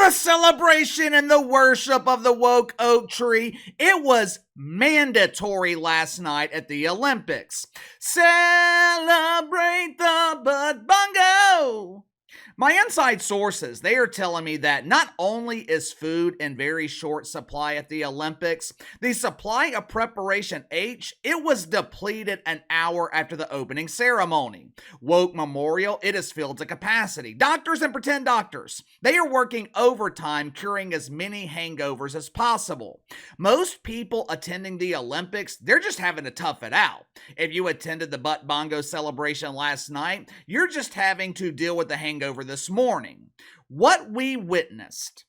The celebration and the worship of the woke oak tree, it was mandatory last night at the Olympics. Celebrate the butt bongo. My inside sources, they are telling me that not only is food in very short supply at the Olympics, the supply of preparation H, it was depleted an hour after the opening ceremony. Woke Memorial, it is filled to capacity. Doctors and pretend doctors, they are working overtime curing as many hangovers as possible. Most people attending the Olympics, they're just having to tough it out. If you attended the butt bongo celebration last night, you're just having to deal with the hangover this morning. What we witnessed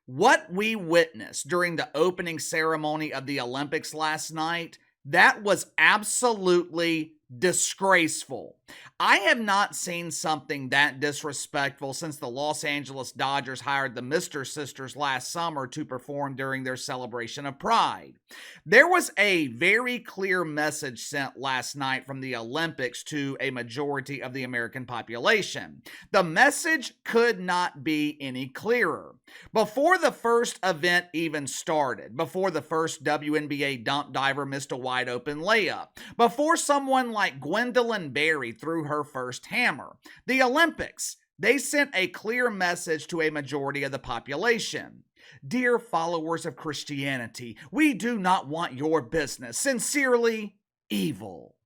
during the opening ceremony of the Olympics last night, that was absolutely disgraceful. I have not seen something that disrespectful since the Los Angeles Dodgers hired the Mr. Sisters last summer to perform during their celebration of Pride. There was a very clear message sent last night from the Olympics to a majority of the American population. The message could not be any clearer. Before the first event even started, before the first WNBA dump diver missed a wide open layup, before someone like Gwendolyn Berry threw her first hammer, the Olympics, they sent a clear message to a majority of the population. Dear followers of Christianity, we do not want your business. Sincerely, Evil.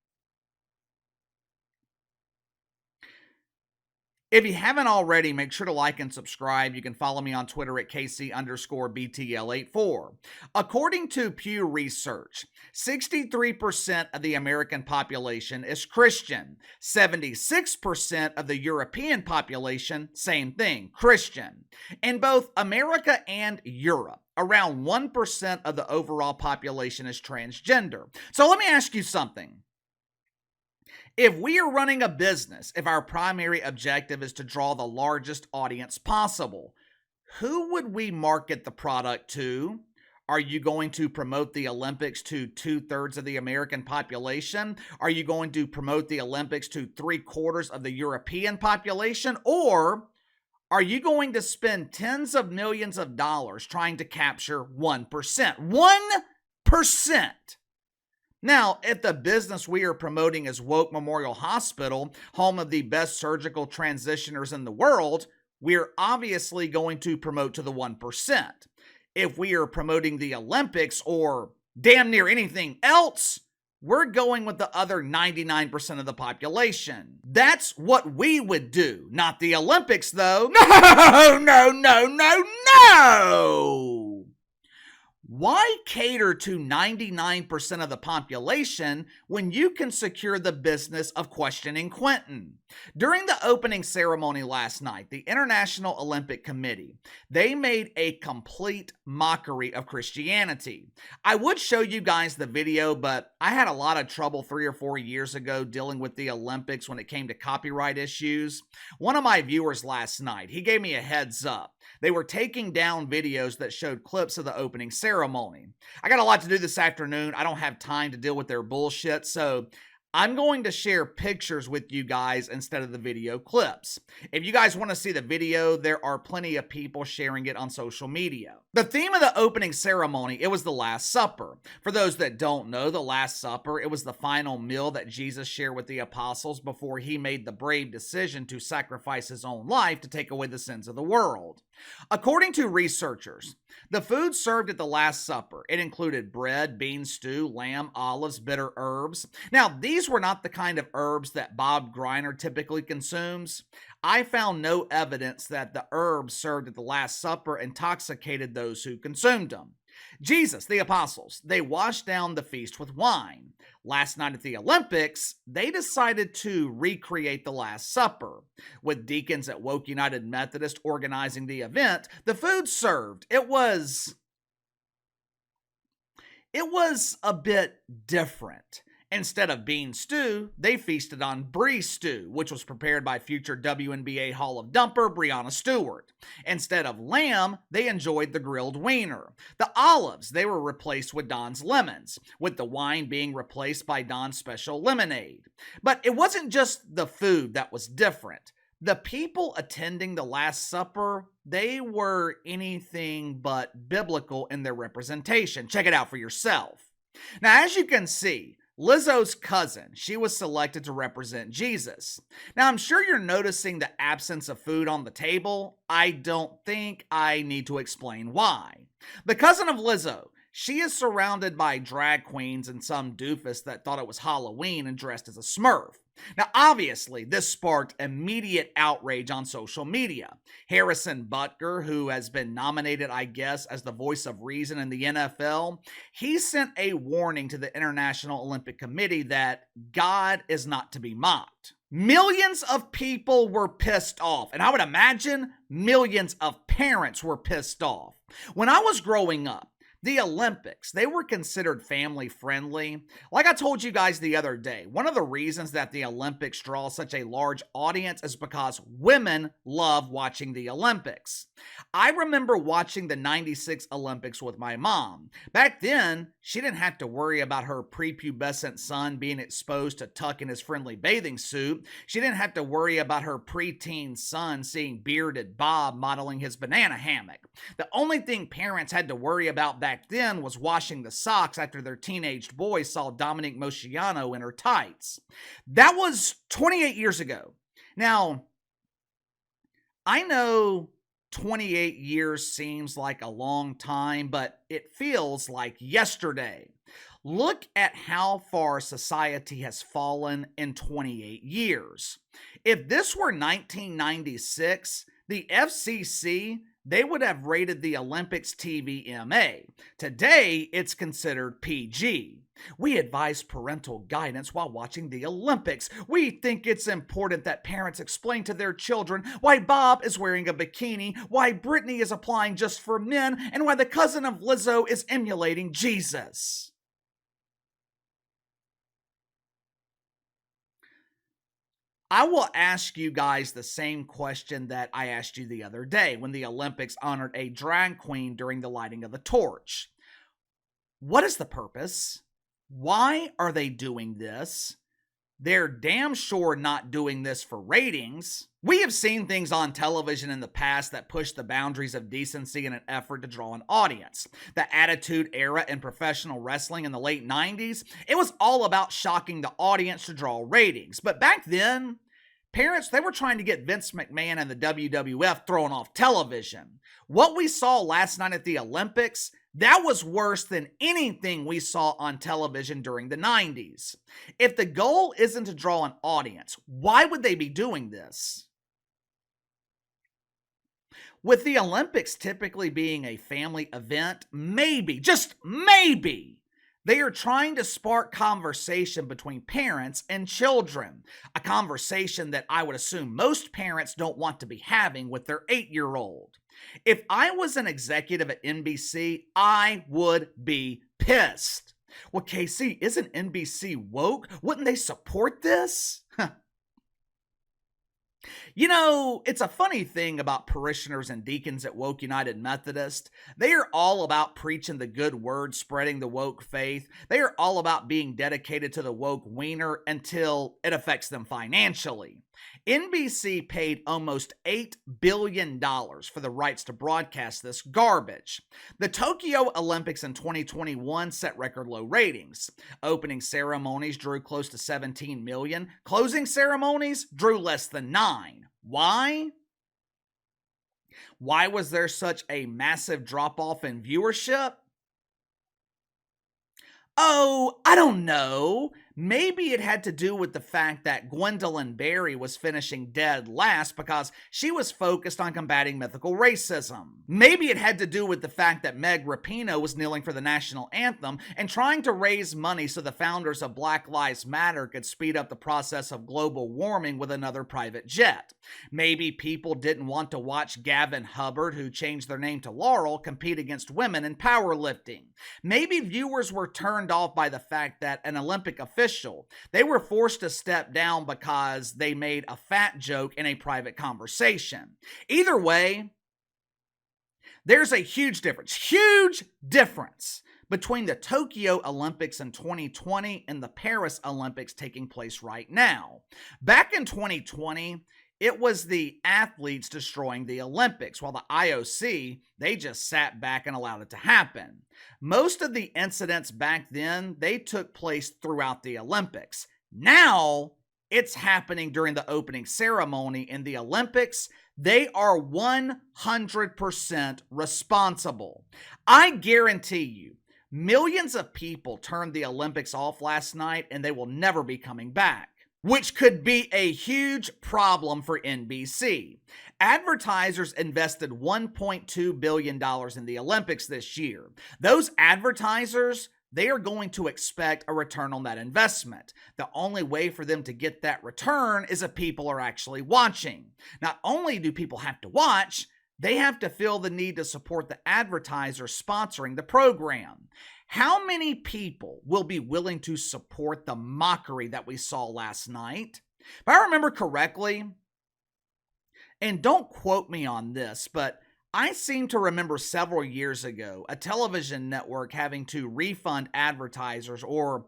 If you haven't already, make sure to like and subscribe. You can follow me on Twitter at KC_BTL84. According to Pew Research, 63% of the American population is Christian. 76% of the European population, same thing, Christian. In both America and Europe, around 1% of the overall population is transgender. So let me ask you something. If we are running a business, if our primary objective is to draw the largest audience possible, who would we market the product to? Are you going to promote the Olympics to 2/3 of the American population? Are you going to promote the Olympics to 3/4 of the European population? Or are you going to spend tens of millions of dollars trying to capture 1%? 1%! Now, if the business we are promoting is Woke Memorial Hospital, home of the best surgical transitioners in the world, we're obviously going to promote to the 1%. If we are promoting the Olympics or damn near anything else, we're going with the other 99% of the population. That's what we would do, not the Olympics though. No! Why cater to 99% of the population when you can secure the business of questioning Quentin? During the opening ceremony last night, the International Olympic Committee, they made a complete mockery of Christianity. I would show you guys the video, but I had a lot of trouble 3 or 4 years ago dealing with the Olympics when it came to copyright issues. One of my viewers last night, he gave me a heads up. They were taking down videos that showed clips of the opening ceremony. I got a lot to do this afternoon. I don't have time to deal with their bullshit, so I'm going to share pictures with you guys instead of the video clips. If you guys want to see the video, there are plenty of people sharing it on social media. The theme of the opening ceremony, it was the Last Supper. For those that don't know, the Last Supper, it was the final meal that Jesus shared with the apostles before he made the brave decision to sacrifice his own life to take away the sins of the world. According to researchers, the food served at the Last Supper, it included bread, bean stew, lamb, olives, bitter herbs. Now, these were not the kind of herbs that Bob Greiner typically consumes. I found no evidence that the herbs served at the Last Supper intoxicated those who consumed them. Jesus, the apostles, they washed down the feast with wine. Last night at the Olympics, they decided to recreate the Last Supper. With deacons at Woke United Methodist organizing the event, the food served, it was a bit different. Instead of bean stew, they feasted on brie stew, which was prepared by future WNBA Hall of Dumper Breanna Stewart. Instead of lamb, they enjoyed the grilled wiener. The olives, they were replaced with Don's lemons, with the wine being replaced by Don's special lemonade. But it wasn't just the food that was different. The people attending the Last Supper, they were anything but biblical in their representation. Check it out for yourself. Now, as you can see, Lizzo's cousin, she was selected to represent Jesus. Now, I'm sure you're noticing the absence of food on the table. I don't think I need to explain why. The cousin of Lizzo, she is surrounded by drag queens and some doofus that thought it was Halloween and dressed as a Smurf. Now, obviously, this sparked immediate outrage on social media. Harrison Butker, who has been nominated, I guess, as the voice of reason in the NFL, he sent a warning to the International Olympic Committee that God is not to be mocked. Millions of people were pissed off, and I would imagine millions of parents were pissed off. When I was growing up, the Olympics, they were considered family friendly. Like I told you guys the other day, one of the reasons that the Olympics draw such a large audience is because women love watching the Olympics. I remember watching the '96 Olympics with my mom. Back then, she didn't have to worry about her prepubescent son being exposed to Tuck in his friendly bathing suit. She didn't have to worry about her preteen son seeing bearded Bob modeling his banana hammock. The only thing parents had to worry about back then was washing the socks after their teenaged boys saw Dominique Moceanu in her tights. That was 28 years ago. Now, I know 28 years seems like a long time, but it feels like yesterday. Look at how far society has fallen in 28 years. If this were 1996, the FCC, they would have rated the Olympics TVMA. Today, it's considered PG. We advise parental guidance while watching the Olympics. We think it's important that parents explain to their children why Bob is wearing a bikini, why Britney is applying just for men, and why the cousin of Lizzo is emulating Jesus. I will ask you guys the same question that I asked you the other day when the Olympics honored a drag queen during the lighting of the torch. What is the purpose? Why are they doing this? They're damn sure not doing this for ratings. We have seen things on television in the past that push the boundaries of decency in an effort to draw an audience. The Attitude Era in professional wrestling in the late 90s, it was all about shocking the audience to draw ratings. But back then, parents, they were trying to get Vince McMahon and the WWF thrown off television. What we saw last night at the Olympics, that was worse than anything we saw on television during the 90s. If the goal isn't to draw an audience, why would they be doing this? With the Olympics typically being a family event, maybe, just maybe, they are trying to spark conversation between parents and children, a conversation that I would assume most parents don't want to be having with their 8-year-old. If I was an executive at NBC, I would be pissed. Well, KC, isn't NBC woke? Wouldn't they support this? You know, it's a funny thing about parishioners and deacons at Woke United Methodist. They are all about preaching the good word, spreading the woke faith. They are all about being dedicated to the woke wiener until it affects them financially. NBC paid almost $8 billion for the rights to broadcast this garbage. The Tokyo Olympics in 2021 set record low ratings. Opening ceremonies drew close to 17 million. Closing ceremonies drew less than 9. Why? Why was there such a massive drop-off in viewership? Oh, I don't know. Maybe it had to do with the fact that Gwendolyn Berry was finishing dead last because she was focused on combating mythical racism. Maybe it had to do with the fact that Meg Rapinoe was kneeling for the national anthem and trying to raise money so the founders of Black Lives Matter could speed up the process of global warming with another private jet. Maybe people didn't want to watch Gavin Hubbard, who changed their name to Laurel, compete against women in powerlifting. Maybe viewers were turned off by the fact that an Olympic official, they were forced to step down because they made a fat joke in a private conversation. Either way, there's a huge difference between the Tokyo Olympics in 2020 and the Paris Olympics taking place right now. Back in 2020, It was the athletes destroying the Olympics, while the IOC, they just sat back and allowed it to happen. Most of the incidents back then, they took place throughout the Olympics. Now, it's happening during the opening ceremony in the Olympics. They are 100% responsible. I guarantee you, millions of people turned the Olympics off last night and they will never be coming back, which could be a huge problem for NBC. Advertisers invested $1.2 billion in the Olympics this year. Those advertisers, they are going to expect a return on that investment. The only way for them to get that return is if people are actually watching. Not only do people have to watch, they have to feel the need to support the advertiser sponsoring the program. How many people will be willing to support the mockery that we saw last night? If I remember correctly, and don't quote me on this, but I seem to remember several years ago a television network having to refund advertisers or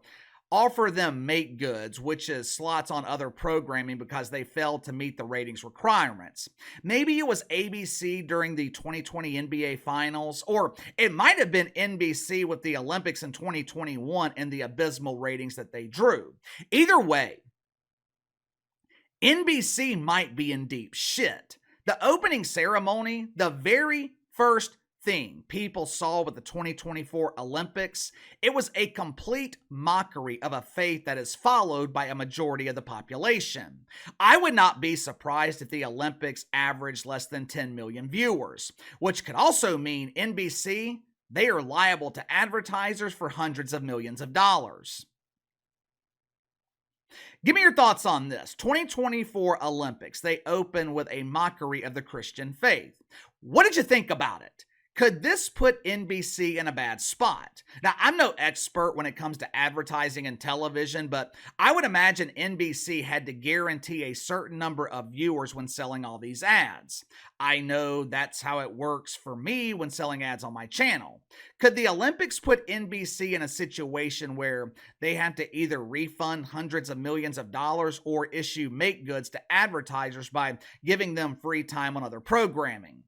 offer them make goods, which is slots on other programming because they failed to meet the ratings requirements. Maybe it was ABC during the 2020 NBA Finals, or it might have been NBC with the Olympics in 2021 and the abysmal ratings that they drew. Either way, NBC might be in deep shit. The opening ceremony, the very first thing people saw with the 2024 Olympics, it was a complete mockery of a faith that is followed by a majority of the population. I would not be surprised if the Olympics averaged less than 10 million viewers, which could also mean NBC, they are liable to advertisers for hundreds of millions of dollars. Give me your thoughts on this. 2024 Olympics, they open with a mockery of the Christian faith. What did you think about it? Could this put NBC in a bad spot? Now, I'm no expert when it comes to advertising and television, but I would imagine NBC had to guarantee a certain number of viewers when selling all these ads. I know that's how it works for me when selling ads on my channel. Could the Olympics put NBC in a situation where they have to either refund hundreds of millions of dollars or issue make goods to advertisers by giving them free time on other programming?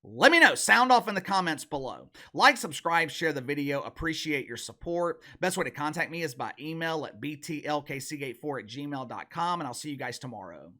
Let me know. Sound off in the comments below. Like, subscribe, share the video. Appreciate your support. Best way to contact me is by email at btlkc84@gmail.com, and I'll see you guys tomorrow.